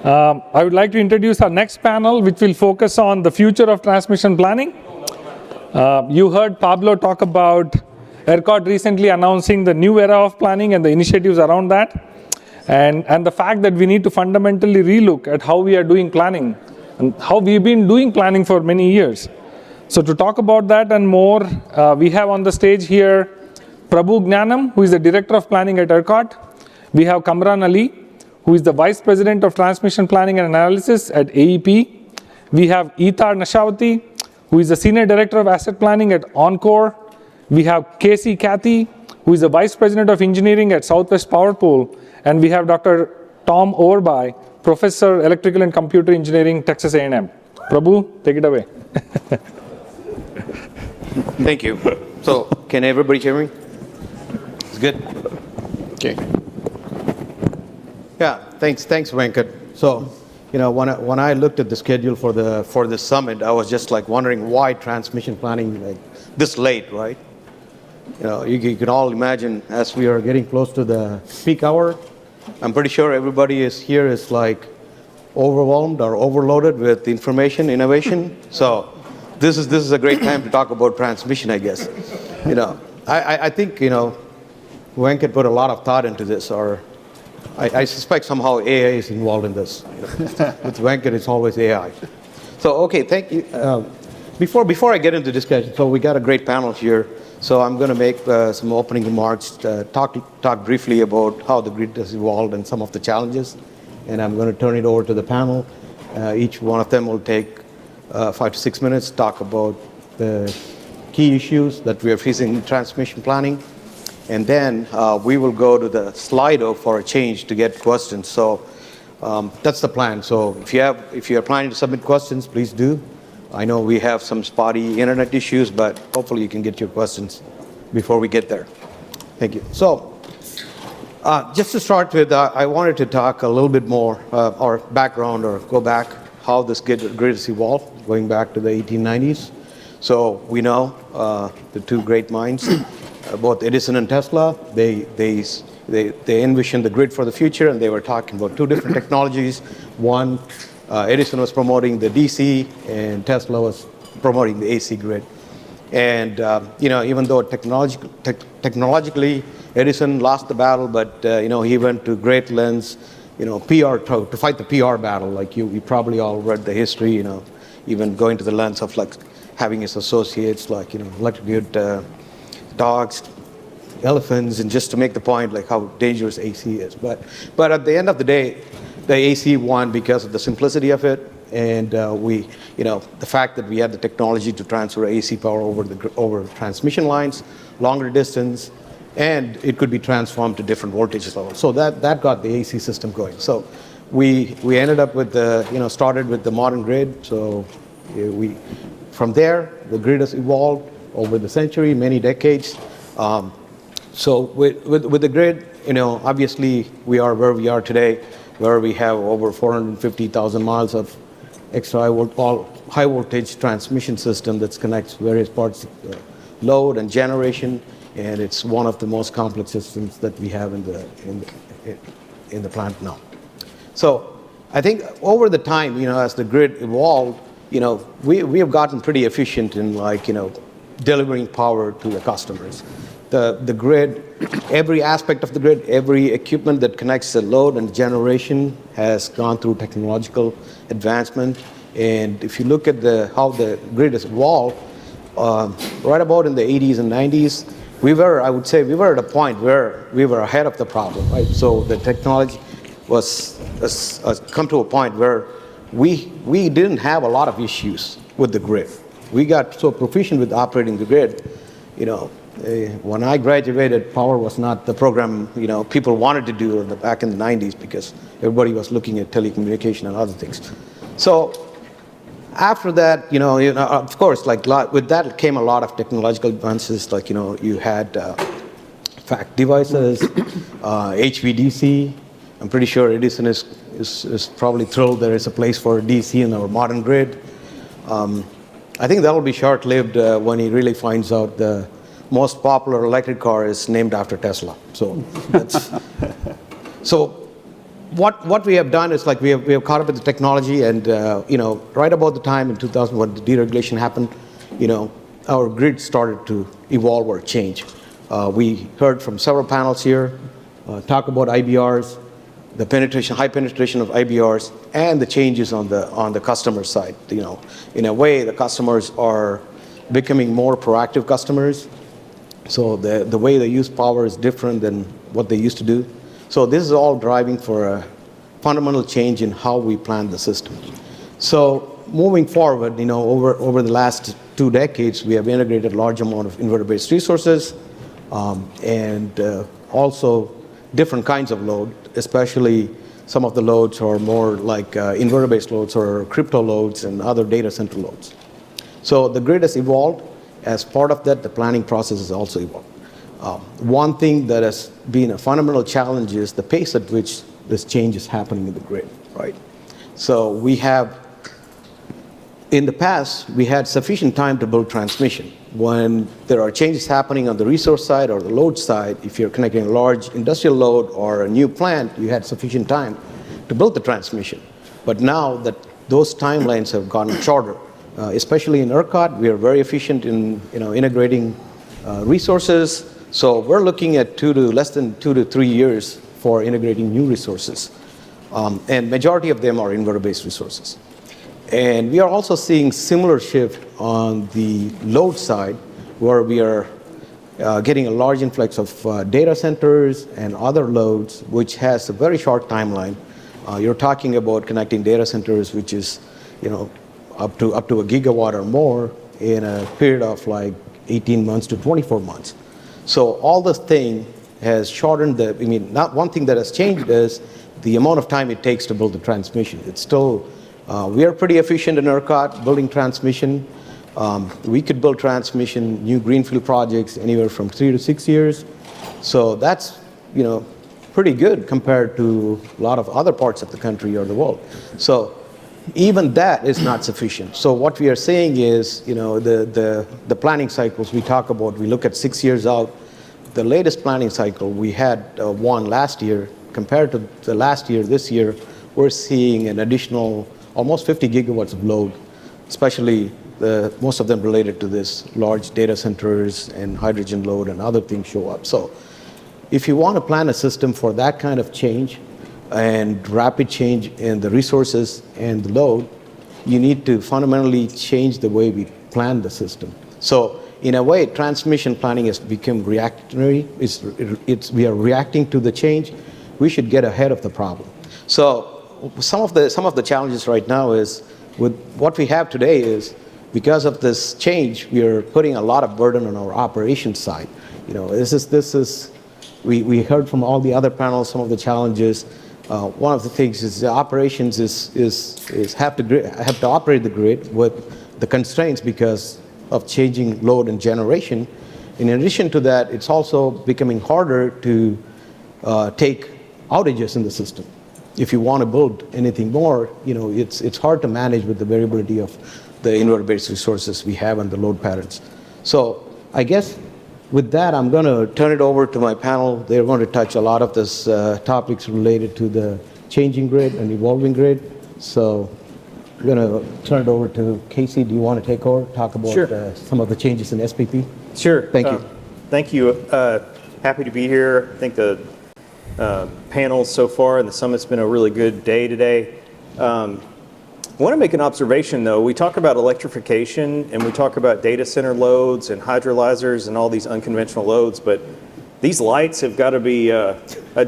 I would like to introduce our next panel, which will focus on the future of transmission planning. You heard Pablo talk about ERCOT recently announcing the new era of planning and the initiatives around that, and the fact that we need to fundamentally relook at how we are doing planning and how we've been doing planning for many years. So to talk about that and more, we have on the stage here Prabhu Gnanam, who is the Director of Planning at ERCOT. We have Kamran, who is the Vice President of Transmission Planning and Analysis at AEP. We have Eithar Nashawati, who is the Senior Director of Asset Planning at Oncor. We have Cathey, who is the Vice President of Engineering at Southwest Power Pool. And we have Dr. Tom Overbye, Professor Electrical and Computer Engineering, Texas A&M. Prabhu, take it away. Thank you. So, can everybody hear me? It's good? Okay. Yeah, thanks, Venkat. So, when I looked at the schedule for the summit, I was just like wondering why transmission planning like this late, right? You can all imagine as we are getting close to the peak hour, I'm pretty sure everybody is like overwhelmed or overloaded with information, innovation. So, this is a great time to talk about transmission, I guess. I think Venkat put a lot of thought into this, or I suspect somehow AI is involved in this. With Venkat, it's always AI. So, okay, thank you. Before I get into discussion, so we got a great panel here. So I'm going to make some opening remarks, talk briefly about how the grid has evolved and some of the challenges. And I'm going to turn it over to the panel. Each one of them will take 5 to 6 minutes, talk about the key issues that we are facing in transmission planning. And then we will go to the Slido for a change to get questions. So that's the plan. So if you are planning to submit questions, please do. I know we have some spotty internet issues, but hopefully you can get your questions before we get there. Thank you. So just to start with, I wanted to talk a little bit more, or background, or go back how this grid has evolved, going back to the 1890s. So we know the two great minds, both Edison and Tesla, they envisioned the grid for the future, and they were talking about two different technologies. One, Edison was promoting the DC, and Tesla was promoting the AC grid. And even though technologically Edison lost the battle, but he went to great lengths, PR to fight the PR battle. Like you probably all read the history, even going to the lengths of like having his associates like electrocute dogs, elephants, and just to make the point like how dangerous AC is. But at the end of the day, the AC won because of the simplicity of it, and the fact that we had the technology to transfer AC power over transmission lines, longer distance, and it could be transformed to different voltage levels. So that got the AC system going. So we ended up with started with the modern grid. So from there the grid has evolved over the century, many decades. So with the grid, obviously we are where we are today, where we have over 450,000 miles of extra high voltage transmission system that connects various parts of load and generation, and it's one of the most complex systems that we have in the plant now. So I think over the time, as the grid evolved, we have gotten pretty efficient in delivering power to the customers. The grid, every aspect of the grid, every equipment that connects the load and generation has gone through technological advancement. And if you look at how the grid has evolved, right about in the 80s and 90s, I would say we were at a point where we were ahead of the problem, right? So the technology has come to a point where we didn't have a lot of issues with the grid. We got so proficient with operating the grid, when I graduated, power was not the program people wanted to do back in the 90s because everybody was looking at telecommunication and other things. So after that, of course, with that came a lot of technological advances. You had fact devices, HVDC. I'm pretty sure Edison is probably thrilled there is a place for DC in our modern grid. I think that will be short-lived when he really finds out the most popular electric car is named after Tesla. So what we have done is like we have caught up with the technology, and right about the time in 2000 when the deregulation happened, our grid started to evolve or change. We heard from several panels here talk about IBRs, the high penetration of IBRs, and the changes on the customer side. In a way, the customers are becoming more proactive customers. So the way they use power is different than what they used to do. So this is all driving for a fundamental change in how we plan the system. So moving forward, over the last 2 decades, we have integrated a large amount of inverter-based resources, and also different kinds of load, especially some of the loads are more like inverter-based loads or crypto loads and other data center loads. So the grid has evolved. As part of that, the planning process has also evolved. One thing that has been a fundamental challenge is the pace at which this change is happening in the grid, right? So in the past, we had sufficient time to build transmission. When there are changes happening on the resource side or the load side, if you're connecting a large industrial load or a new plant, you had sufficient time to build the transmission. But now that those timelines have gotten shorter, especially in ERCOT, we are very efficient in integrating resources. So we're looking at less than 2 to 3 years for integrating new resources. And majority of them are inverter-based resources. And we are also seeing similar shift on the load side, where we are getting a large influx of data centers and other loads, which has a very short timeline. You're talking about connecting data centers, which is up to a gigawatt or more in a period of like 18 months to 24 months. So all this thing has shortened not one thing that has changed is the amount of time it takes to build the transmission. It's still, we are pretty efficient in ERCOT building transmission. We could build transmission, new greenfield projects, anywhere from 3 to 6 years. So that's, pretty good compared to a lot of other parts of the country or the world. So even that is not sufficient. So what we are saying is, the planning cycles we talk about, we look at 6 years out. The latest planning cycle, we had one last year. Compared to the last year, this year, we're seeing an additional almost 50 gigawatts of load, especially most of them related to this large data centers and hydrogen load and other things show up. So if you want to plan a system for that kind of change and rapid change in the resources and the load, you need to fundamentally change the way we plan the system. So in a way, transmission planning has become reactionary. We are reacting to the change. We should get ahead of the problem. So some of the challenges right now is with what we have today is because of this change, we are putting a lot of burden on our operations side. We heard from all the other panels some of the challenges. One of the things is the operations have to operate the grid with the constraints because of changing load and generation. In addition to that, it's also becoming harder to take outages in the system. If you want to build anything more, it's hard to manage with the variability of the inverter-based resources we have and the load patterns. So I guess with that, I'm going to turn it over to my panel. They're going to touch a lot of this topics related to the changing grid and evolving grid. So I'm going to turn it over to Casey. Do you want to take over, talk about Sure. Some of the changes in SPP? Sure. Thank you. Thank you. Happy to be here. I think the panels so far and the summit's been a really good day today. I want to make an observation, though. We talk about electrification and we talk about data center loads and hydrolyzers and all these unconventional loads, but these lights have got to be a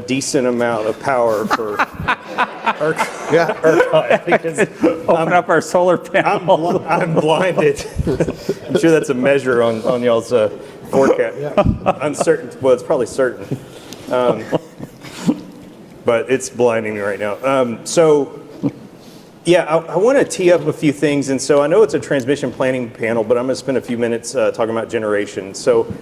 decent amount of power for ERCOT. Open up our solar panel. I'm blinded. I'm sure that's a measure on y'all's forecast. Uncertain. Well, it's probably certain. But it's blinding me right now. I want to tee up a few things. And so I know it's a transmission planning panel, but I'm going to spend a few minutes talking about generation. So,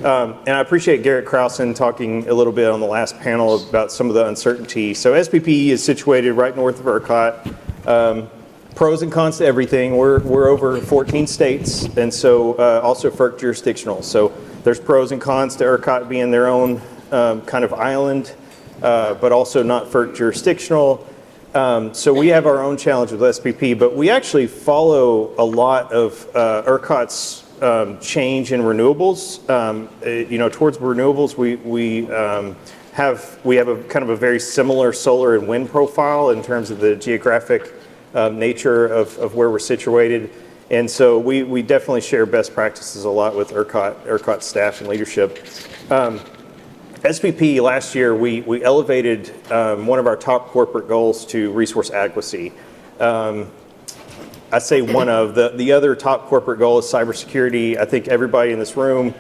and I appreciate Garrett Krausen talking a little bit on the last panel about some of the uncertainty. So SPP is situated right north of ERCOT. Pros and cons to everything. We're over 14 states, and so also FERC jurisdictional. So there's pros and cons to ERCOT being their own kind of island. but also not FERC jurisdictional. So we have our own challenge with SPP, but we actually follow a lot of ERCOT's change in renewables. Towards renewables, we have a kind of a very similar solar and wind profile in terms of the geographic nature of where we're situated. And so we definitely share best practices a lot with ERCOT staff and leadership. SPP last year, we elevated one of our top corporate goals to resource adequacy. I say one of, the other top corporate goal is cybersecurity. I think everybody in this room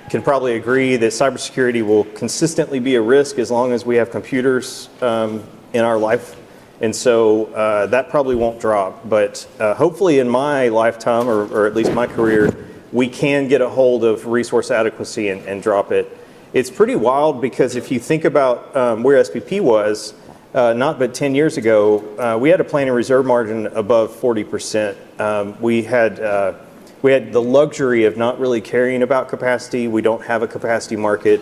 can probably agree that cybersecurity will consistently be a risk as long as we have computers in our life. And so that probably won't drop. But hopefully in my lifetime, or at least my career, we can get a hold of resource adequacy and drop it. It's pretty wild because if you think about where SPP was, not but 10 years ago, we had a planning reserve margin above 40%. We had the luxury of not really caring about capacity. We don't have a capacity market.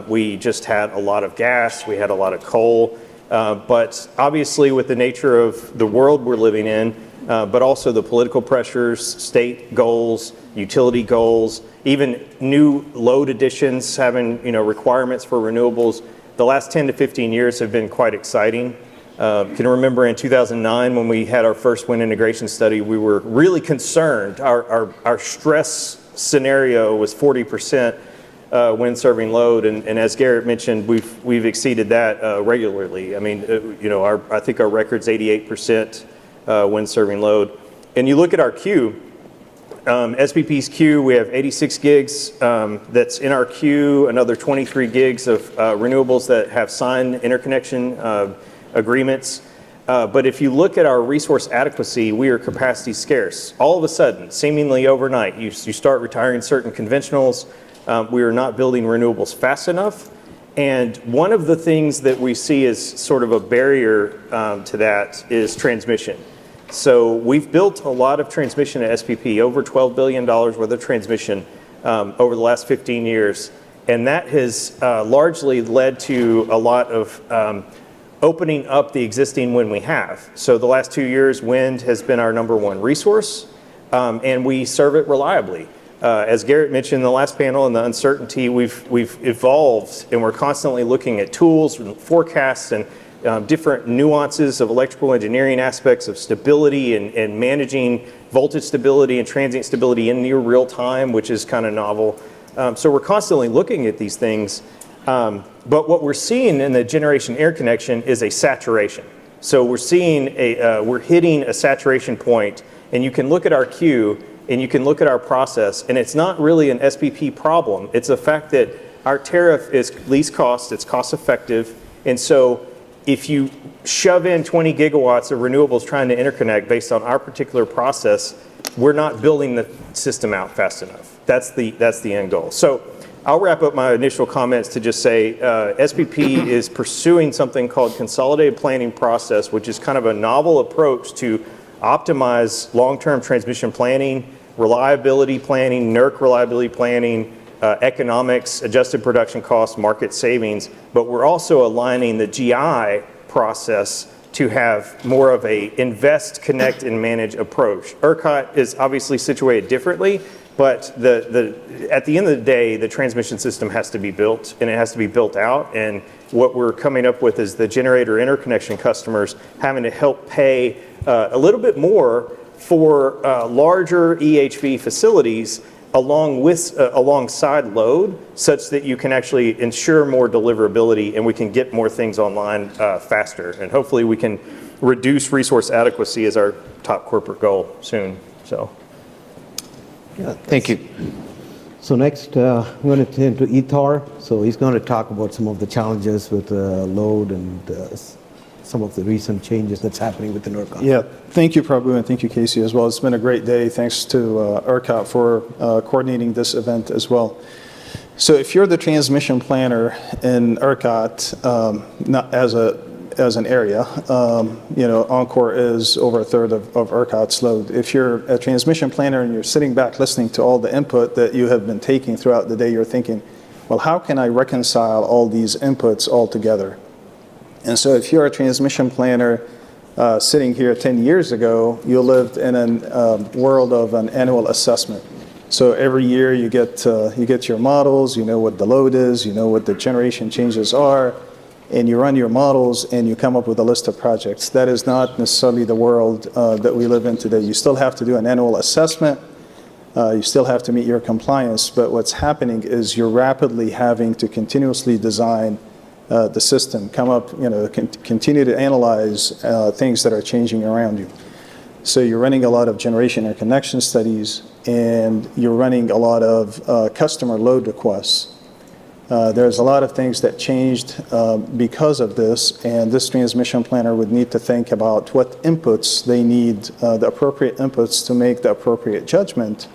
We just had a lot of gas. We had a lot of coal. But obviously with the nature of the world we're living in, but also the political pressures, state goals, utility goals, even new load additions having requirements for renewables, the last 10 to 15 years have been quite exciting. Can remember in 2009 when we had our first wind integration study, we were really concerned. Our stress scenario was 40% wind serving load, and as Garrett mentioned, we've exceeded that regularly. I mean, I think our record's 88% wind serving load. And you look at our queue, SPP's queue, we have 86 gigs that's in our queue, another 23 gigs of renewables that have signed interconnection agreements. But if you look at our resource adequacy, we are capacity scarce. All of a sudden, seemingly overnight, you start retiring certain conventionals. We are not building renewables fast enough. And one of the things that we see as sort of a barrier to that is transmission. So we've built a lot of transmission at SPP, over $12 billion worth of transmission over the last 15 years. And that has largely led to a lot of opening up the existing wind we have. So the last 2 years, wind has been our #1 resource, and we serve it reliably. As Garrett mentioned in the last panel, in the uncertainty, we've evolved, and we're constantly looking at tools and forecasts and different nuances of electrical engineering aspects of stability and managing voltage stability and transient stability in near real time, which is kind of novel. So we're constantly looking at these things. But what we're seeing in the generation interconnection is a saturation. So we're seeing we're hitting a saturation point, and you can look at our queue and you can look at our process, and it's not really an SPP problem. It's the fact that our tariff is least cost, it's cost effective, and so if you shove in 20 gigawatts of renewables trying to interconnect based on our particular process, we're not building the system out fast enough. That's the end goal. So I'll wrap up my initial comments to just say SPP is pursuing something called consolidated planning process, which is kind of a novel approach to optimize long-term transmission planning, reliability planning, NERC reliability planning, economics, adjusted production costs, market savings, but we're also aligning the GI process to have more of a invest, connect, and manage approach. ERCOT is obviously situated differently, but at the end of the day, the transmission system has to be built, and it has to be built out, and what we're coming up with is the generator interconnection customers having to help pay a little bit more for larger EHV facilities alongside load, such that you can actually ensure more deliverability and we can get more things online faster. And hopefully we can reduce resource adequacy as our top corporate goal soon. So, yeah, thank you. So next, I'm going to turn to Eithar. So he's going to talk about some of the challenges with load and some of the recent changes that's happening within ERCOT. Yeah, thank you, Prabhu, and thank you, Casey, as well. It's been a great day. Thanks to ERCOT for coordinating this event as well. So if you're the transmission planner in ERCOT, not as an area, Oncor is over a third of ERCOT's load. If you're a transmission planner and you're sitting back listening to all the input that you have been taking throughout the day, you're thinking, well, how can I reconcile all these inputs all together? And so if you're a transmission planner sitting here 10 years ago, you lived in a world of an annual assessment. So every year you get your models, you know what the load is, you know what the generation changes are, and you run your models and you come up with a list of projects. That is not necessarily the world that we live in today. You still have to do an annual assessment. You still have to meet your compliance, but what's happening is you're rapidly having to continuously design the system, continue to analyze things that are changing around you. So you're running a lot of generation interconnection studies, and you're running a lot of customer load requests. There's a lot of things that changed because of this, and this transmission planner would need to think about what inputs they need, the appropriate inputs to make the appropriate judgment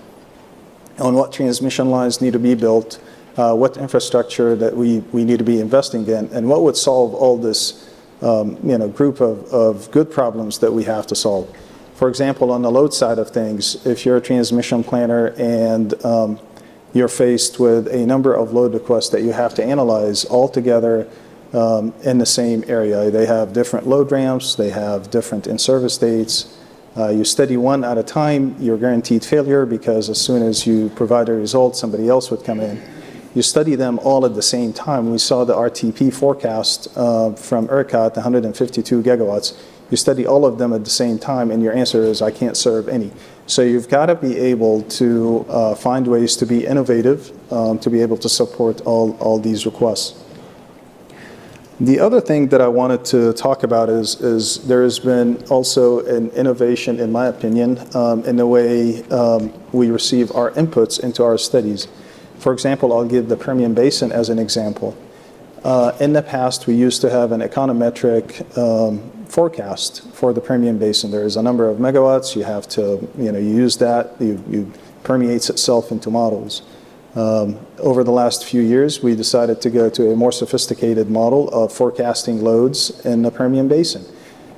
on what transmission lines need to be built, what infrastructure that we need to be investing in, and what would solve all this group of good problems that we have to solve. For example, on the load side of things, if you're a transmission planner and you're faced with a number of load requests that you have to analyze all together in the same area. They have different load ramps, they have different in-service dates. You study one at a time, you're guaranteed failure because as soon as you provide a result, somebody else would come in. You study them all at the same time. We saw the RTP forecast from ERCOT, 152 gigawatts. You study all of them at the same time, and your answer is, I can't serve any. So you've got to be able to find ways to be innovative, to be able to support all these requests. The other thing that I wanted to talk about is there has been also an innovation, in my opinion, in the way we receive our inputs into our studies. For example, I'll give the Permian Basin as an example. In the past, we used to have an econometric forecast for the Permian Basin. There is a number of megawatts. You have to, you use that. You permeates itself into models. Over the last few years, we decided to go to a more sophisticated model of forecasting loads in the Permian Basin.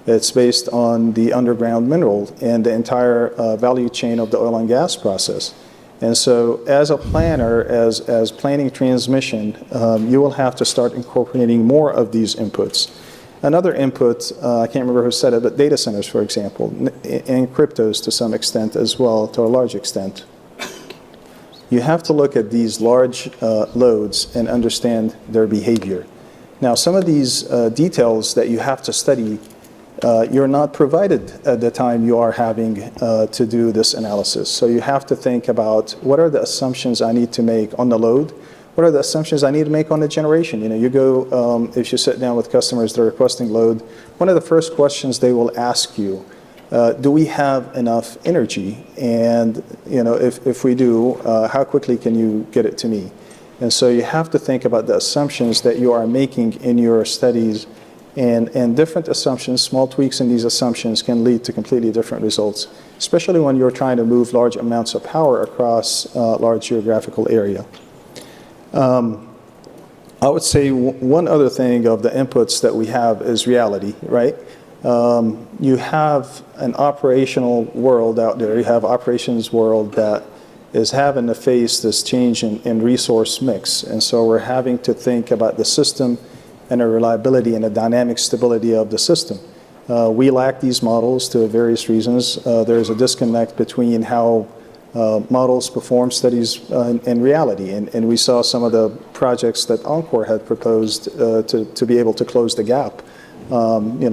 It's based on the underground mineral and the entire value chain of the oil and gas process. And so as a planner, as planning transmission, you will have to start incorporating more of these inputs. Another input, I can't remember who said it, but data centers, for example, and cryptos to some extent as well, to a large extent. You have to look at these large loads and understand their behavior. Now, some of these details that you have to study, you're not provided at the time you are having to do this analysis. So you have to think about what are the assumptions I need to make on the load. What are the assumptions I need to make on the generation? You go, if you sit down with customers that are requesting load, one of the first questions they will ask you, do we have enough energy? And if we do, how quickly can you get it to me? And so you have to think about the assumptions that you are making in your studies, and different assumptions, small tweaks in these assumptions can lead to completely different results, especially when you're trying to move large amounts of power across a large geographical area. I would say one other thing of the inputs that we have is reality, right? You have an operational world out there. You have operations world that is having to face this change in resource mix. And so we're having to think about the system and the reliability and the dynamic stability of the system. We lack these models to various reasons. There's a disconnect between how models perform studies in reality. And we saw some of the projects that Oncor had proposed to be able to close the gap,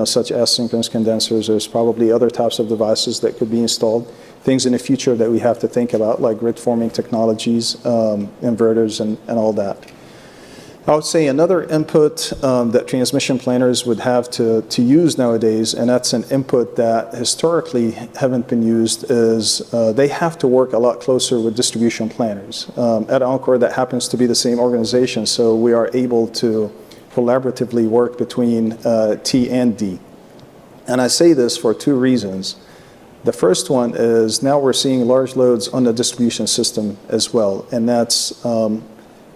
such as synchronous condensers. There's probably other types of devices that could be installed, things in the future that we have to think about, like grid forming technologies, inverters, and all that. I would say another input that transmission planners would have to use nowadays, and that's an input that historically haven't been used, is they have to work a lot closer with distribution planners. At Oncor, that happens to be the same organization, so we are able to collaboratively work between T and D. And I say this for two reasons. The first one is now we're seeing large loads on the distribution system as well, and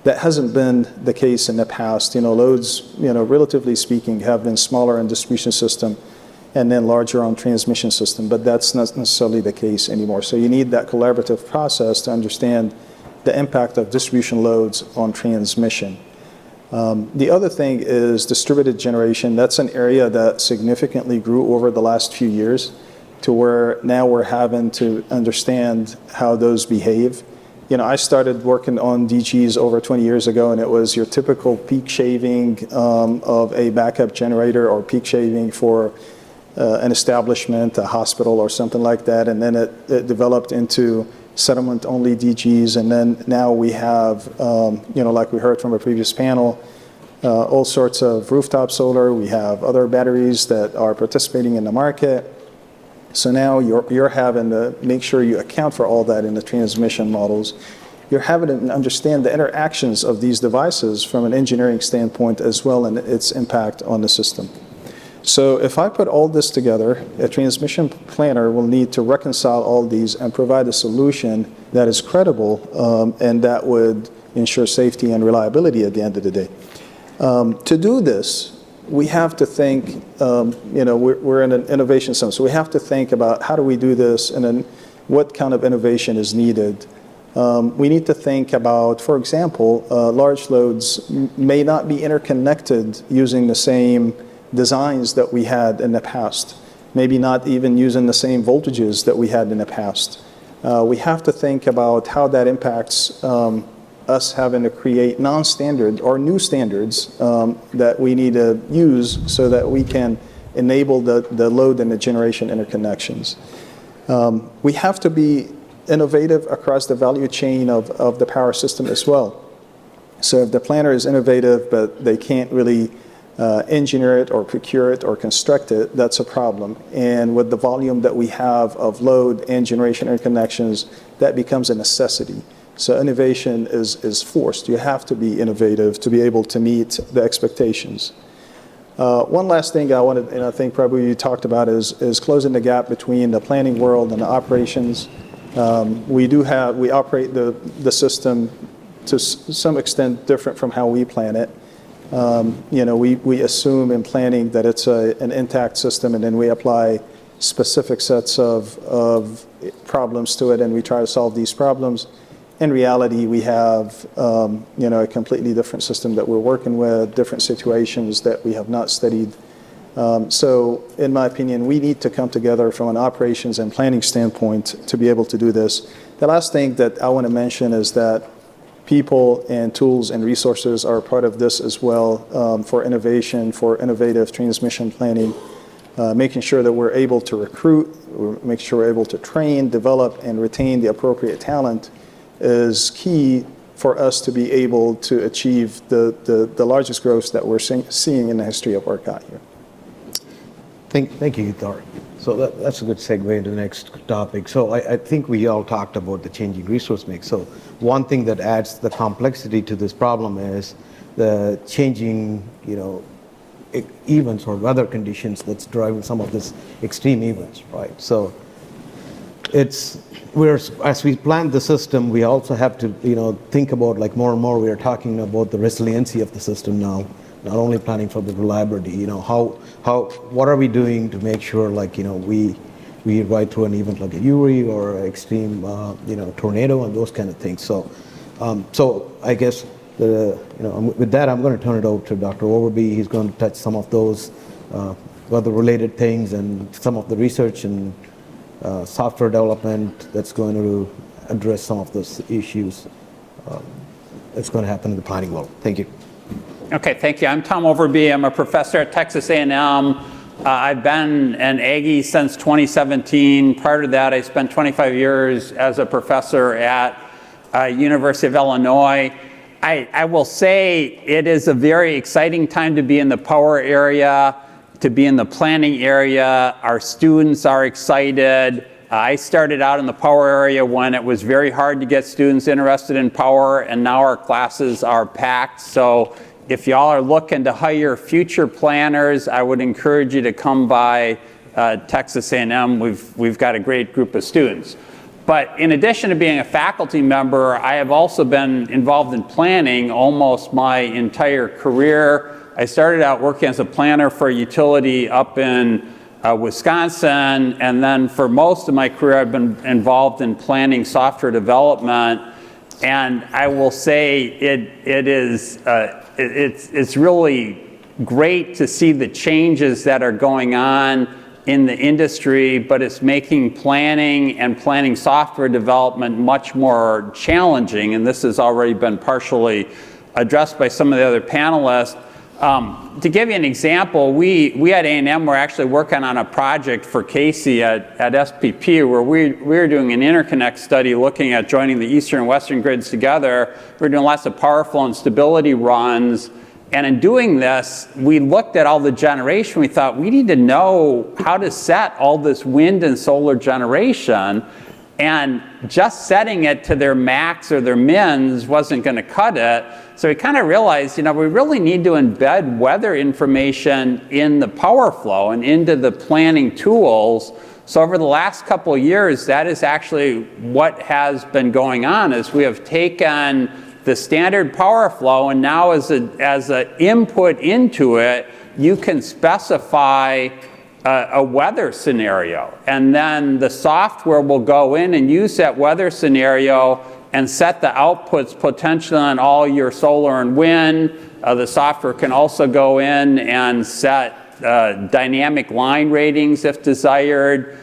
that hasn't been the case in the past. Loads, relatively speaking, have been smaller on distribution system and then larger on transmission system, but that's not necessarily the case anymore. So you need that collaborative process to understand the impact of distribution loads on transmission. The other thing is distributed generation. That's an area that significantly grew over the last few years to where now we're having to understand how those behave. I started working on DGs over 20 years ago, and it was your typical peak shaving of a backup generator or peak shaving for an establishment, a hospital or something like that. And then it developed into settlement-only DGs. And then now we have, like we heard from a previous panel, all sorts of rooftop solar. We have other batteries that are participating in the market. So now you're having to make sure you account for all that in the transmission models. You're having to understand the interactions of these devices from an engineering standpoint as well, and its impact on the system. So if I put all this together, a transmission planner will need to reconcile all these and provide a solution that is credible and that would ensure safety and reliability at the end of the day. To do this, we have to think, we're in an innovation summit, so we have to think about how do we do this and then what kind of innovation is needed. We need to think about, for example, large loads may not be interconnected using the same designs that we had in the past, maybe not even using the same voltages that we had in the past. We have to think about how that impacts us having to create non-standard or new standards that we need to use so that we can enable the load and the generation interconnections. We have to be innovative across the value chain of the power system as well. So if the planner is innovative, but they can't really engineer it or procure it or construct it, that's a problem. And with the volume that we have of load and generation interconnections, that becomes a necessity. So innovation is forced. You have to be innovative to be able to meet the expectations. One last thing I wanted, and I think Prabhu you talked about, is closing the gap between the planning world and the operations. We operate the system to some extent different from how we plan it. We assume in planning that it's an intact system, and then we apply specific sets of problems to it, and we try to solve these problems. In reality, we have a completely different system that we're working with, different situations that we have not studied. So in my opinion, we need to come together from an operations and planning standpoint to be able to do this. The last thing that I want to mention is that people and tools and resources are part of this as well for innovation, for innovative transmission planning, making sure that we're able to recruit, make sure we're able to train, develop, and retain the appropriate talent is key for us to be able to achieve the largest growth that we're seeing in the history of ERCOT here. Thank you, Eithar. So that's a good segue into the next topic. So I think we all talked about the changing resource mix. So one thing that adds the complexity to this problem is the changing, events or weather conditions that's driving some of this extreme events, right? So as we plan the system, we also have to, think about, like, more and more we are talking about the resiliency of the system now, not only planning for the reliability, what are we doing to make sure, like, we ride through an event like a Uri or extreme, tornado and those kind of things. So I guess with that, I'm going to turn it over to Dr. Overbye. He's going to touch some of those weather-related things and some of the research and software development that's going to address some of those issues that's going to happen in the planning world. Thank you. Okay, thank you. I'm Tom Overbye. I'm a professor at Texas A&M. I've been an Aggie since 2017. Prior to that, I spent 25 years as a professor at University of Illinois. I will say it is a very exciting time to be in the power area, to be in the planning area. Our students are excited. I started out in the power area when it was very hard to get students interested in power, and now our classes are packed. So if y'all are looking to hire future planners, I would encourage you to come by Texas A&M. We've got a great group of students. But in addition to being a faculty member, I have also been involved in planning almost my entire career. I started out working as a planner for a utility up in Wisconsin, and then for most of my career I've been involved in planning software development. And I will say it is it's really great to see the changes that are going on in the industry, but it's making planning and planning software development much more challenging, and this has already been partially addressed by some of the other panelists. To give you an example, we at A&M were actually working on a project for Cathey at SPP where we were doing an interconnect study looking at joining the eastern and western grids together. We were doing lots of power flow and stability runs. And in doing this, we looked at all the generation. We thought we need to know how to set all this wind and solar generation. And just setting it to their max or their mins wasn't going to cut it. So we kind of realized, we really need to embed weather information in the power flow and into the planning tools. So over the last couple of years, that is actually what has been going on, is we have taken the standard power flow, and now as an input into it, you can specify a weather scenario, and then the software will go in and use that weather scenario and set the outputs potentially on all your solar and wind. The software can also go in and set dynamic line ratings if desired.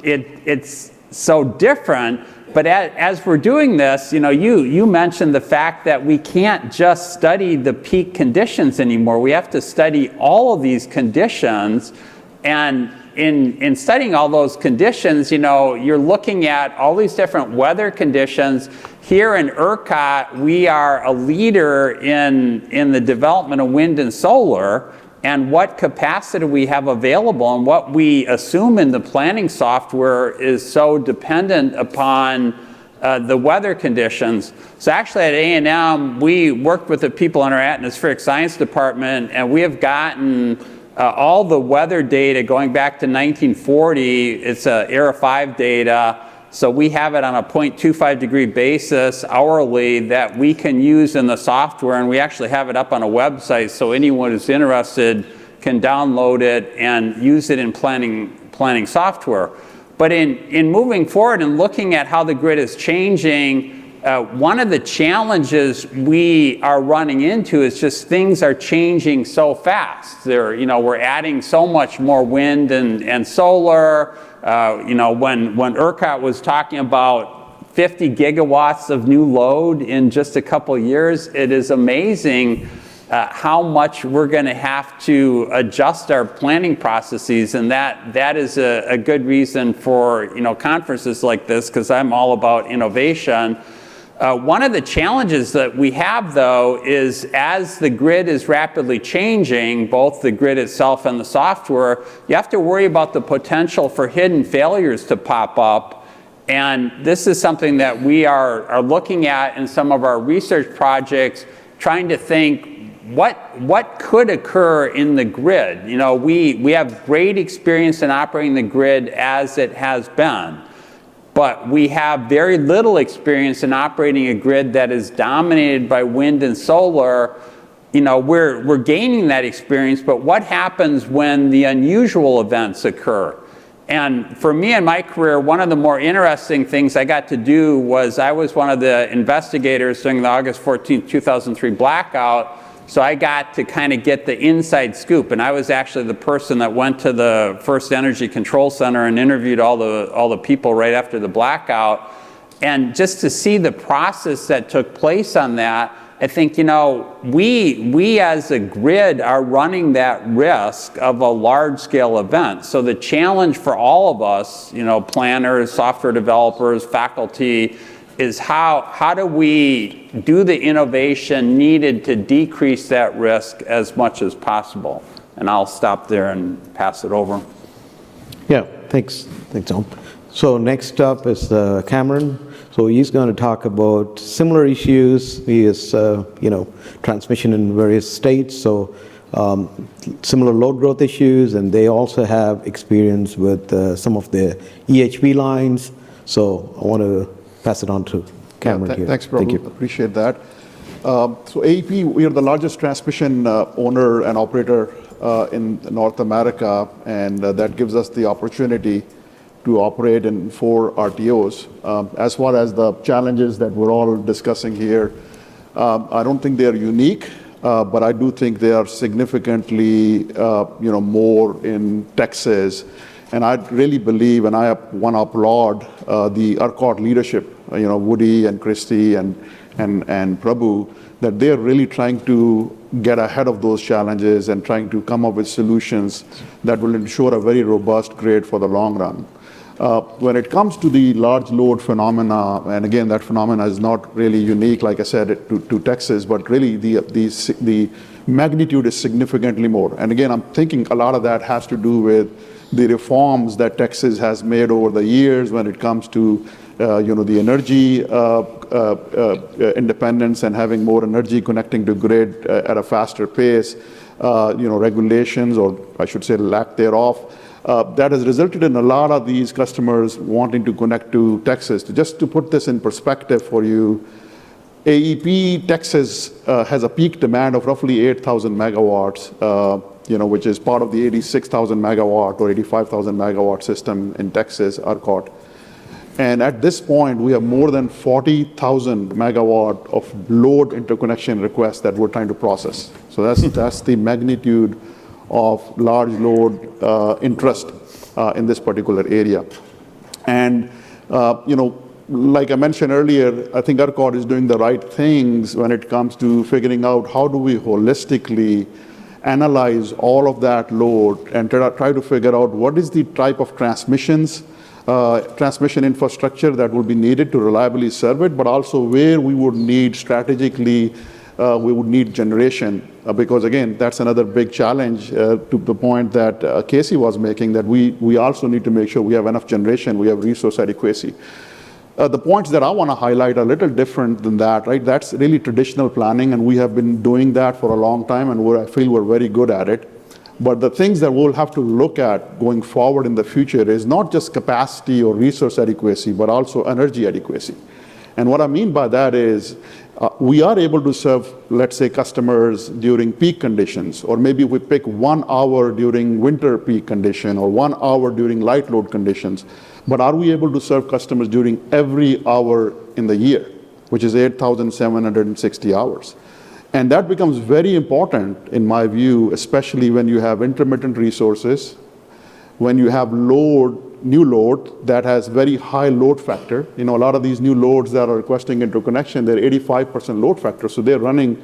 It's so different. But as we're doing this, you mentioned the fact that we can't just study the peak conditions anymore. We have to study all of these conditions. And in studying all those conditions, you're looking at all these different weather conditions. Here in ERCOT, we are a leader in the development of wind and solar, and what capacity we have available and what we assume in the planning software is so dependent upon the weather conditions. So actually at A&M, we worked with the people in our atmospheric science department, and we have gotten all the weather data going back to 1940. It's ERA 5 data. So we have it on a 0.25 degree basis hourly that we can use in the software, and we actually have it up on a website so anyone who's interested can download it and use it in planning software. But in moving forward and looking at how the grid is changing, one of the challenges we are running into is just things are changing so fast. We're adding so much more wind and solar. When ERCOT was talking about 50 gigawatts of new load in just a couple years, it is amazing how much we're going to have to adjust our planning processes, and that is a good reason for conferences like this, because I'm all about innovation. One of the challenges that we have, though, is as the grid is rapidly changing, both the grid itself and the software, you have to worry about the potential for hidden failures to pop up. And this is something that we are looking at in some of our research projects, trying to think what could occur in the grid. We have great experience in operating the grid as it has been. But we have very little experience in operating a grid that is dominated by wind and solar. We're gaining that experience, but what happens when the unusual events occur? And for me in my career, one of the more interesting things I got to do was I was one of the investigators during the August 14, 2003 blackout. So I got to kind of get the inside scoop, and I was actually the person that went to the First Energy Control Center and interviewed all the people right after the blackout. And just to see the process that took place on that, I think, we as a grid are running that risk of a large-scale event. So the challenge for all of us, planners, software developers, faculty, is how do we do the innovation needed to decrease that risk as much as possible? And I'll stop there and pass it over. Yeah, thanks, Tom. So next up is Kamran. So he's going to talk about similar issues. He is, transmission in various states, so similar load growth issues, and they also have experience with some of the EHV lines. So I want to pass it on to Kamran here. Thanks, Prabhu. Thank you. Appreciate that. So AEP, we are the largest transmission owner and operator in North America, and that gives us the opportunity to operate in 4 RTOs. As far as the challenges that we're all discussing here, I don't think they're unique. but I do think they are significantly, more in Texas. And I really believe, and I want to applaud the ERCOT leadership, Woody and Christy and Prabhu, that they're really trying to get ahead of those challenges and trying to come up with solutions that will ensure a very robust grid for the long run. When it comes to the large load phenomena, and again, that phenomena is not really unique, like I said, to Texas, but really the magnitude is significantly more. And again, I'm thinking a lot of that has to do with the reforms that Texas has made over the years when it comes to the energy independence and having more energy connecting to grid at a faster pace, regulations, or I should say lack thereof. That has resulted in a lot of these customers wanting to connect to Texas. Just to put this in perspective for you, AEP Texas has a peak demand of roughly 8,000 megawatts, which is part of the 86,000 megawatt or 85,000 megawatt system in Texas, ERCOT. And at this point, we have more than 40,000 megawatt of load interconnection requests that we're trying to process. So that's the magnitude of large load interest in this particular area. And, like I mentioned earlier, I think ERCOT is doing the right things when it comes to figuring out how do we holistically analyze all of that load and try to figure out what is the type of transmission infrastructure that will be needed to reliably serve it, but also where we would need strategically, we would need generation. Because again, that's another big challenge to the point that Cathey was making, that we also need to make sure we have enough generation, we have resource adequacy. The points that I want to highlight are a little different than that, right? That's really traditional planning, and we have been doing that for a long time, and I feel we're very good at it. But the things that we'll have to look at going forward in the future is not just capacity or resource adequacy, but also energy adequacy. And what I mean by that is we are able to serve, let's say, customers during peak conditions, or maybe we pick 1 hour during winter peak condition or 1 hour during light load conditions. But are we able to serve customers during every hour in the year, which is 8,760 hours? And that becomes very important, in my view, especially when you have intermittent resources, when you have new load that has very high load factor. A lot of these new loads that are requesting interconnection, they're 85% load factor, so they're running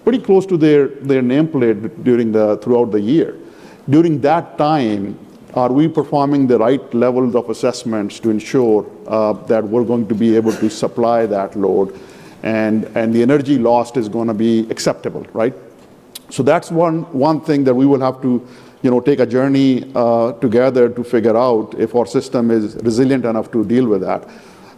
pretty close to their nameplate throughout the year. During that time, are we performing the right levels of assessments to ensure that we're going to be able to supply that load, and the energy lost is going to be acceptable, right? So that's one thing that we will have to take a journey together to figure out if our system is resilient enough to deal with that.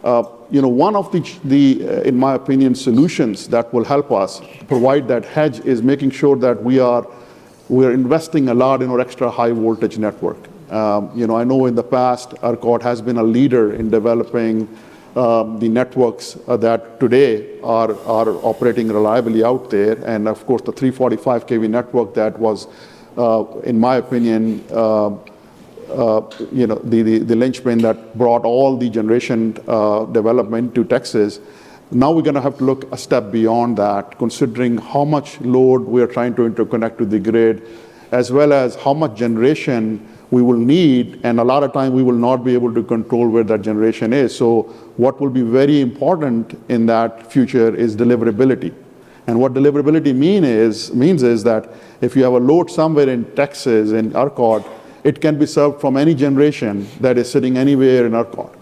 One of the in my opinion, solutions that will help us provide that hedge is making sure that we're investing a lot in our extra high voltage network. I know in the past, ERCOT has been a leader in developing the networks that today are operating reliably out there. And of course, the 345 kV network that was, in my opinion, the linchpin that brought all the generation development to Texas. Now we're going to have to look a step beyond that, considering how much load we are trying to interconnect to the grid, as well as how much generation we will need, and a lot of time we will not be able to control where that generation is. So what will be very important in that future is deliverability. And what deliverability means is that if you have a load somewhere in Texas, in ERCOT, it can be served from any generation that is sitting anywhere in ERCOT,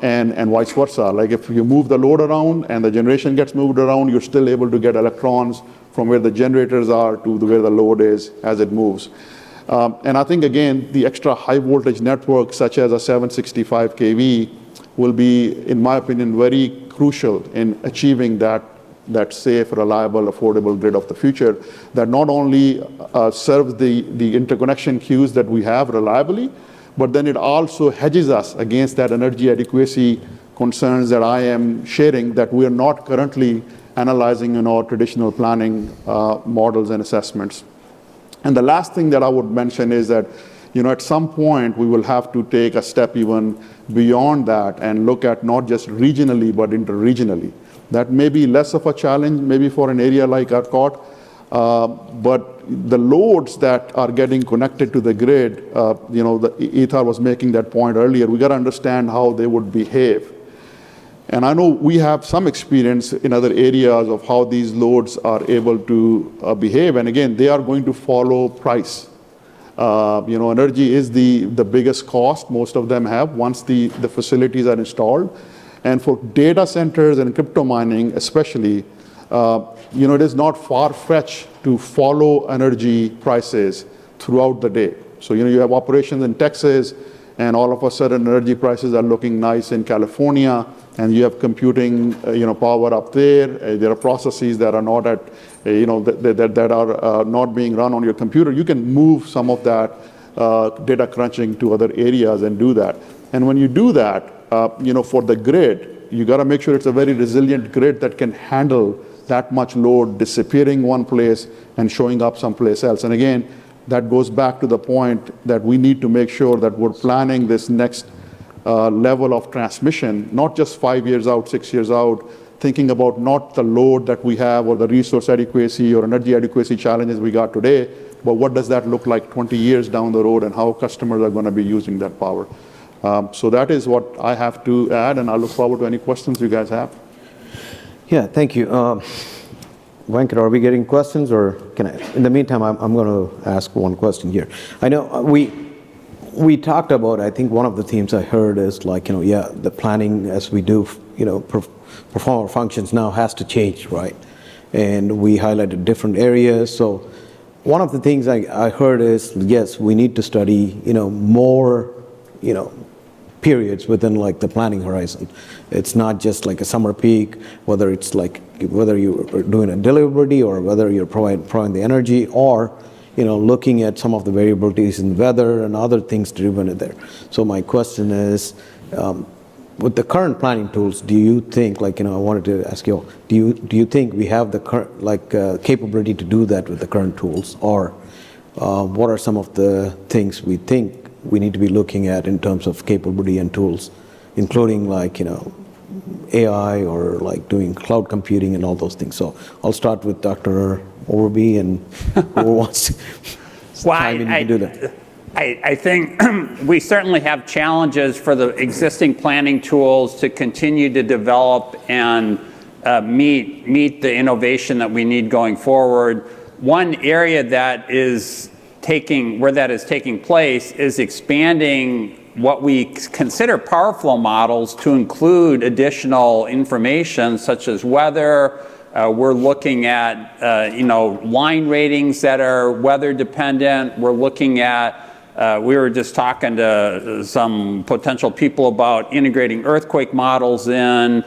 and vice versa. Like if you move the load around and the generation gets moved around, you're still able to get electrons from where the generators are to where the load is as it moves. And I think, again, the extra high voltage network, such as a 765 kV, will be, in my opinion, very crucial in achieving that safe, reliable, affordable grid of the future that not only serves the interconnection queues that we have reliably, but then it also hedges us against that energy adequacy concerns that I am sharing that we are not currently analyzing in our traditional planning models and assessments. And the last thing that I would mention is that, at some point we will have to take a step even beyond that and look at not just regionally, but interregionally. That may be less of a challenge maybe for an area like ERCOT, But the loads that are getting connected to the grid, the Eithar was making that point earlier, we got to understand how they would behave. And I know we have some experience in other areas of how these loads are able to behave. And again, they are going to follow price. Energy is the biggest cost most of them have once the facilities are installed. And for data centers and crypto mining especially, it is not far-fetched to follow energy prices throughout the day. So, you have operations in Texas, and all of a sudden energy prices are looking nice in California, and you have computing, power up there. There are processes that are not at, that are not being run on your computer. You can move some of that data crunching to other areas and do that. And when you do that, for the grid, you got to make sure it's a very resilient grid that can handle that much load disappearing one place and showing up someplace else. And again, that goes back to the point that we need to make sure that we're planning this next level of transmission, not just 5 years out, 6 years out, thinking about not the load that we have or the resource adequacy or energy adequacy challenges we got today, but what does that look like 20 years down the road and how customers are going to be using that power. So that is what I have to add, and I look forward to any questions you guys have. Yeah, thank you. Venkat, are we getting questions, or can I? In the meantime, I'm going to ask one question here. I know we talked about, I think one of the themes I heard is the planning as we do, perform our functions now has to change, right? And we highlighted different areas. So one of the things I heard is, yes, we need to study, more, periods within the planning horizon. It's not just like a summer peak, whether you're doing a delivery or whether you're providing the energy, or looking at some of the variabilities in weather and other things driven in there. So my question is, with the current planning tools, do you think, I wanted to ask you, do you think we have the current capability to do that with the current tools, or what are some of the things we think we need to be looking at in terms of capability and tools, including AI or doing cloud computing and all those things? So I'll start with Dr. Overbye, and who wants to chime in to do that? I think we certainly have challenges for the existing planning tools to continue to develop and meet the innovation that we need going forward. One area that is taking place is expanding what we consider power flow models to include additional information such as weather. We're looking at line ratings that are weather dependent. We're looking at we were just talking to some potential people about integrating earthquake models in,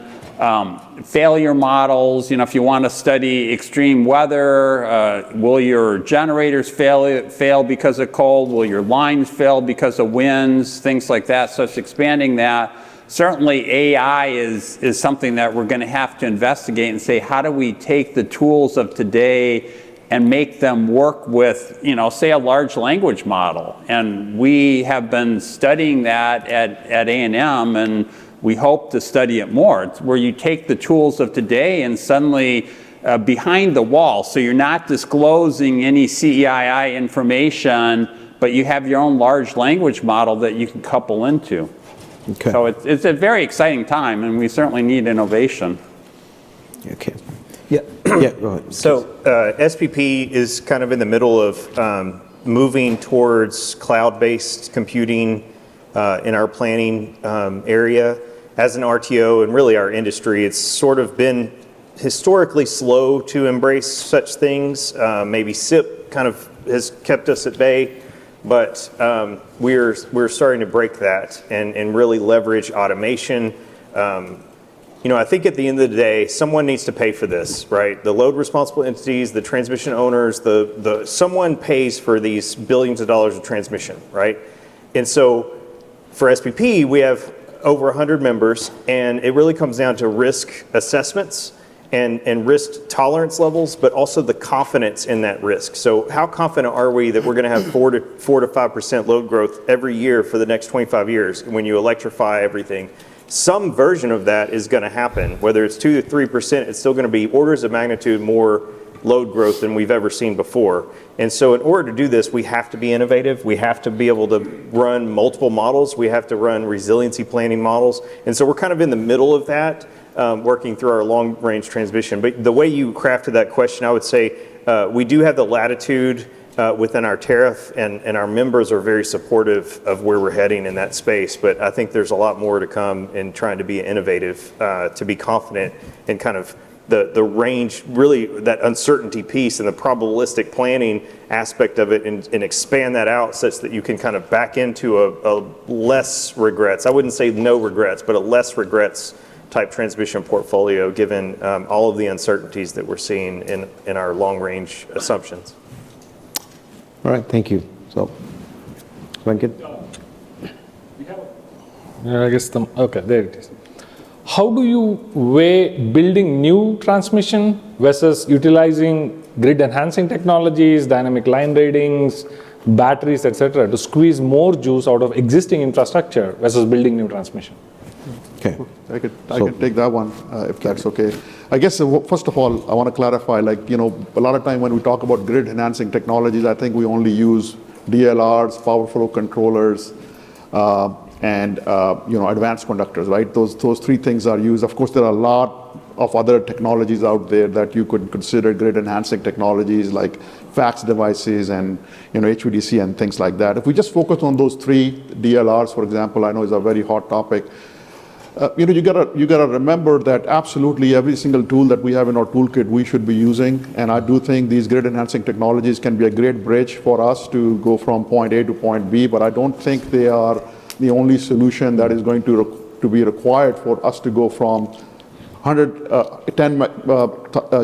failure models. If you want to study extreme weather, will your generators fail because of cold? Will your lines fail because of winds? Things like that. So it's expanding that. Certainly AI is something that we're going to have to investigate and say, how do we take the tools of today and make them work with, say a large language model? And we have been studying that at A&M, and we hope to study it more. It's where you take the tools of today and suddenly behind the wall, so you're not disclosing any CEII information, but you have your own large language model that you can couple into. Okay. So it's a very exciting time, and we certainly need innovation. Okay. Yeah. Yeah. Go ahead. So SPP is kind of in the middle of moving towards cloud-based computing in our planning area. As an RTO and really our industry, it's sort of been historically slow to embrace such things. Maybe SIP kind of has kept us at bay, but we're starting to break that and really leverage automation. I think at the end of the day, someone needs to pay for this, right? The load responsible entities, the transmission owners, someone pays for these billions of dollars of transmission, right? And so for SPP, we have over 100 members, and it really comes down to risk assessments and risk tolerance levels, but also the confidence in that risk. So how confident are we that we're going to have 4 to 5% load growth every year for the next 25 years when you electrify everything? Some version of that is going to happen. Whether it's 2 to 3%, it's still going to be orders of magnitude more load growth than we've ever seen before. And so in order to do this, we have to be innovative. We have to be able to run multiple models. We have to run resiliency planning models. And so we're kind of in the middle of that, working through our long-range transmission. But the way you crafted that question, I would say we do have the latitude within our tariff, and our members are very supportive of where we're heading in that space. But I think there's a lot more to come in trying to be innovative, to be confident in kind of the range, really that uncertainty piece and the probabilistic planning aspect of it, and expand that out such that you can kind of back into a less regrets. I wouldn't say no regrets, but a less regrets type transmission portfolio, given all of the uncertainties that we're seeing in our long-range assumptions. All right, thank you. So, Venkat? I guess, okay, there it is. How do you weigh building new transmission versus utilizing grid enhancing technologies, dynamic line ratings, batteries, etc., to squeeze more juice out of existing infrastructure versus building new transmission? Okay. I could take that one, if that's okay. I guess, first of all, I want to clarify, a lot of time when we talk about grid enhancing technologies, I think we only use DLRs, power flow controllers, and advanced conductors, right? Those three things are used. Of course, there are a lot of other technologies out there that you could consider grid enhancing technologies, like fax devices and HVDC and things like that. If we just focus on those three, DLRs, for example, I know is a very hot topic. You gotta remember that absolutely every single tool that we have in our toolkit we should be using, and I do think these grid enhancing technologies can be a great bridge for us to go from point A to point B, but I don't think they are the only solution that is going to be required for us to go from 110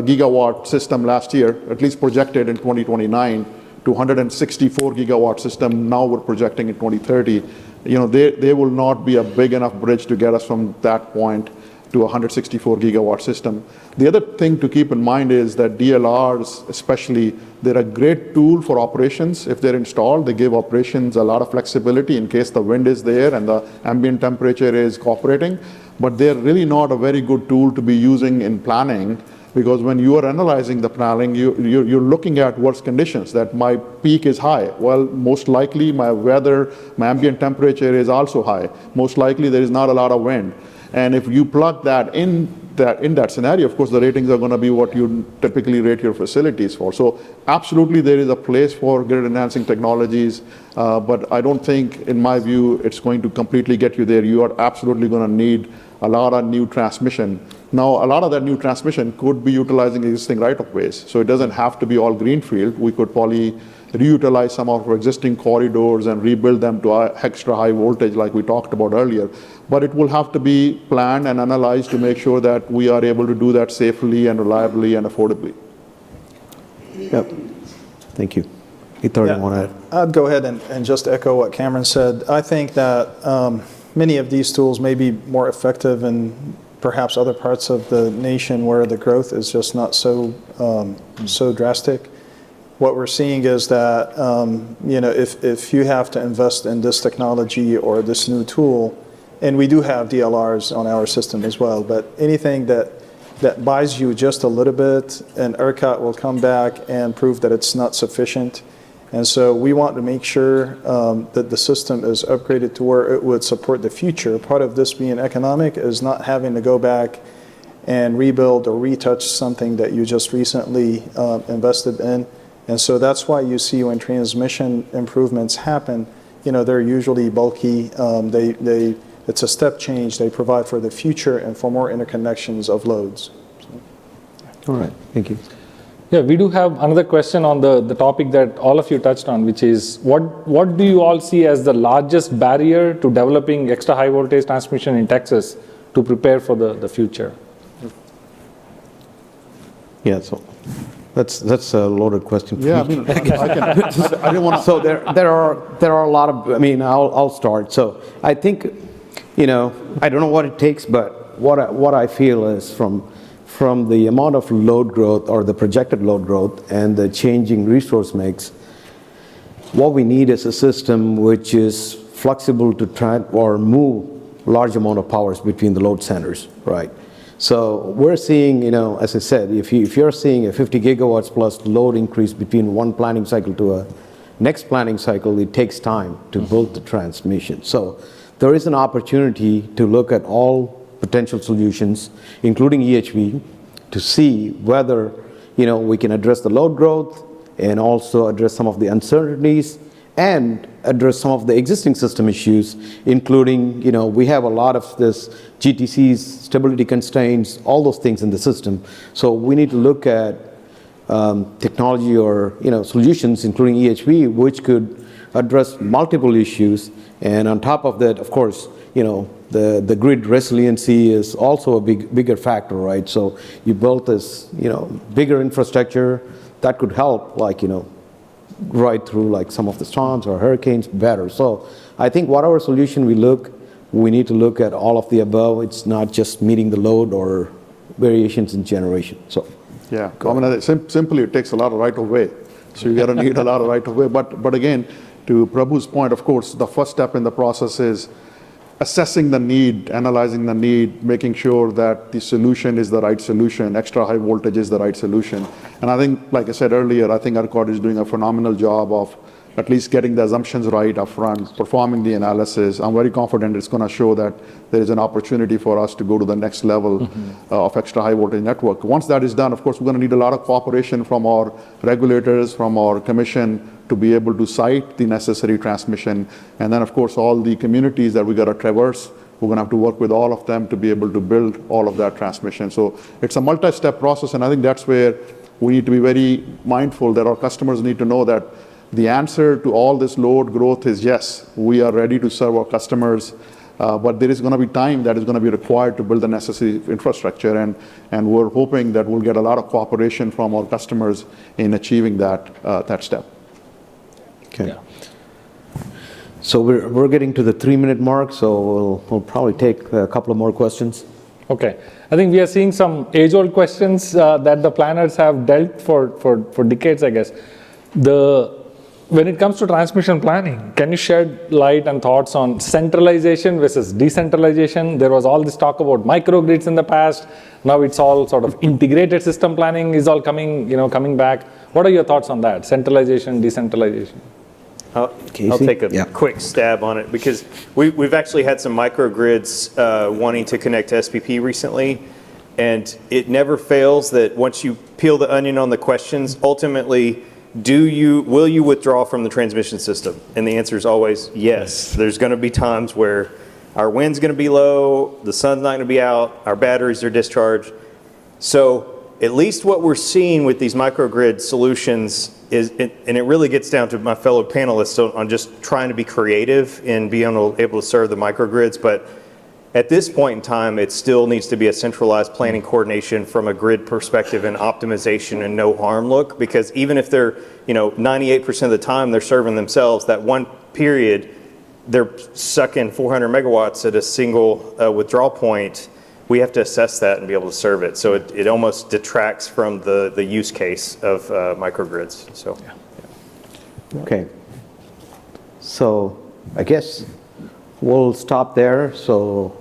gigawatt system last year, at least projected in 2029, to 164 gigawatt system now we're projecting in 2030. They will not be a big enough bridge to get us from that point to a 164 gigawatt system. The other thing to keep in mind is that DLRs, especially, they're a great tool for operations. If they're installed, they give operations a lot of flexibility in case the wind is there and the ambient temperature is cooperating. But they're really not a very good tool to be using in planning, because when you are analyzing the planning, you're looking at worst conditions, that my peak is high. Well, most likely my ambient temperature is also high. Most likely there is not a lot of wind. And if you plug that in that scenario, of course, the ratings are going to be what you typically rate your facilities for. So absolutely there is a place for grid enhancing technologies, but I don't think, in my view, it's going to completely get you there. You are absolutely going to need a lot of new transmission. Now, a lot of that new transmission could be utilizing existing right-of-ways, so it doesn't have to be all greenfield. We could probably reutilize some of our existing corridors and rebuild them to extra high voltage like we talked about earlier. But it will have to be planned and analyzed to make sure that we are able to do that safely and reliably and affordably. Yep. Thank you. Eithar, you want to add? I'd go ahead and just echo what Kamran said. I think that many of these tools may be more effective in perhaps other parts of the nation where the growth is just not so drastic. What we're seeing is that if you have to invest in this technology or this new tool, and we do have DLRs on our system as well, but anything that buys you just a little bit, and ERCOT will come back and prove that it's not sufficient. And so we want to make sure that the system is upgraded to where it would support the future. Part of this being economic is not having to go back and rebuild or retouch something that you just recently invested in. And so that's why you see when transmission improvements happen, they're usually bulky. It's a step change. They provide for the future and for more interconnections of loads. All right, thank you. Yeah, we do have another question on the topic that all of you touched on, which is what do you all see as the largest barrier to developing extra high voltage transmission in Texas to prepare for the future? Yeah, so that's a loaded question. Yeah, I didn't want to. So there are a lot of. I'll start. So I think, I don't know what it takes, but what I feel is from the amount of load growth or the projected load growth and the changing resource mix, what we need is a system which is flexible to try or move large amount of powers between the load centers, right? So we're seeing, as I said, if you're seeing a 50 gigawatts plus load increase between one planning cycle to a next planning cycle, it takes time to build the transmission. So there is an opportunity to look at all potential solutions, including EHV, to see whether we can address the load growth and also address some of the uncertainties and address some of the existing system issues, including, we have a lot of this GTCs, stability constraints, all those things in the system. So we need to look at technology or, solutions, including EHV, which could address multiple issues. And on top of that, of course, the grid resiliency is also a bigger factor, right? So you built this, bigger infrastructure that could help, right through some of the storms or hurricanes better. So I think whatever solution we need to look at all of the above. It's not just meeting the load or variations in generation. So yeah, simply it takes a lot of right of way. So you got to need a lot of right of way. But again, to Prabhu's point, of course, the first step in the process is assessing the need, analyzing the need, making sure that the solution is the right solution, extra high voltage is the right solution. And I think, like I said earlier, I think ERCOT is doing a phenomenal job of at least getting the assumptions right up front, performing the analysis. I'm very confident it's going to show that there is an opportunity for us to go to the next level of extra high voltage network. Once that is done, of course, we're going to need a lot of cooperation from our regulators, from our commission, to be able to site the necessary transmission. And then, of course, all the communities that we got to traverse, we're going to have to work with all of them to be able to build all of that transmission. So it's a multi-step process, and I think that's where we need to be very mindful that our customers need to know that the answer to all this load growth is yes, we are ready to serve our customers, but there is going to be time that is going to be required to build the necessary infrastructure, and we're hoping that we'll get a lot of cooperation from our customers in achieving that step. Okay. Yeah. So we're getting to the 3-minute mark, so we'll probably take a couple of more questions. Okay. I think we are seeing some age-old questions that the planners have dealt for decades, I guess. When it comes to transmission planning, can you shed light and thoughts on centralization versus decentralization? There was all this talk about microgrids in the past. Now it's all sort of integrated system planning is all coming back. What are your thoughts on that? Centralization, decentralization? I'll take a quick stab on it, because we've actually had some microgrids wanting to connect to SPP recently, and it never fails that once you peel the onion on the questions, ultimately, will you withdraw from the transmission system? And the answer is always yes. There's going to be times where our wind's going to be low, the sun's not going to be out, our batteries are discharged. So at least what we're seeing with these microgrid solutions is, and it really gets down to my fellow panelists on just trying to be creative and being able to serve the microgrids, but at this point in time, it still needs to be a centralized planning coordination from a grid perspective and optimization and no harm look, because even if they're, 98% of the time they're serving themselves, that one period, they're sucking 400 megawatts at a single withdrawal point, we have to assess that and be able to serve it. So it almost detracts from the use case of microgrids. So. Yeah. Okay. So I guess we'll stop there. So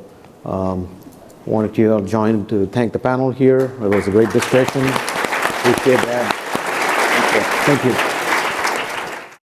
wanted you all join to thank the panel here. It was a great discussion. Appreciate that. Thank you.